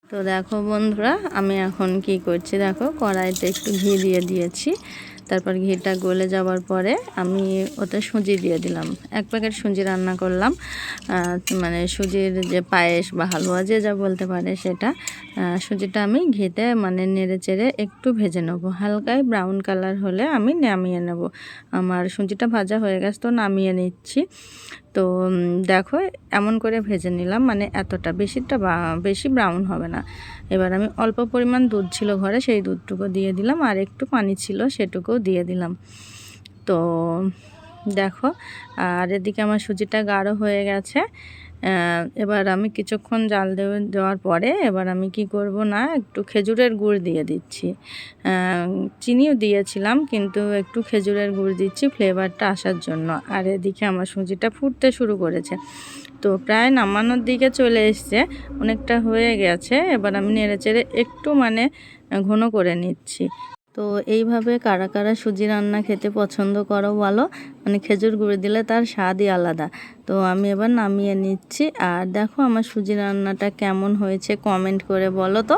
তো দেখো বন্ধুরা, আমি এখন কি করছি দেখো, কড়াইতে একটু ঘি দিয়ে দিয়েছি। তারপর ঘিটা গলে যাওয়ার পরে আমি ওতে সুজি দিয়ে দিলাম। 1 প্যাকেট সুজি রান্না করলাম। মানে সুজির যে পায়েস বা হালুয়া যে যা বলতে পারে সেটা। সুজিটা আমি ঘিতে মানে নেড়ে চেড়ে একটু ভেজে নেব, হালকায় ব্রাউন কালার হলে আমি নামিয়ে নেব। আমার সুজিটা ভাজা হয়ে গেছে, তো নামিয়ে নিচ্ছি। তো দেখো এমন করে ভেজে নিলাম, মানে এতটা বেশি ব্রাউন হবে না। এবার আমি অল্প পরিমাণ দুধ ছিল ঘরে, সেই দুধটুকু দিয়ে দিলাম, আর একটু পানি ছিল সেটুকুও দিয়ে দিলাম। তো দেখো, আর এদিকে আমার সুজিটা গাঢ় হয়ে গেছে। এবার আমি কিছুক্ষণ জাল দেওয়ার পরে এবার আমি কি করব না, একটু খেজুরের গুড় দিয়ে দিচ্ছি। চিনিও দিয়েছিলাম, কিন্তু একটু খেজুরের গুড় দিচ্ছি ফ্লেভারটা আসার জন্য। আর এদিকে আমার সুজিটা ফুটতে শুরু করেছে, তো প্রায় নামানোর দিকে চলে এসছে, অনেকটা হয়ে গেছে। এবার আমি নেড়েচেড়ে একটু মানে ঘন করে নিচ্ছি। তো এইভাবে কারা কারা সুজি রান্না খেতে পছন্দ করো বলো, মানে খেজুর গুঁড়ো দিলে তার স্বাদই আলাদা। তো আমি এবার নামিয়ে নিচ্ছি। আর দেখো আমার সুজি রান্নাটা কেমন হয়েছে কমেন্ট করে বলো তো।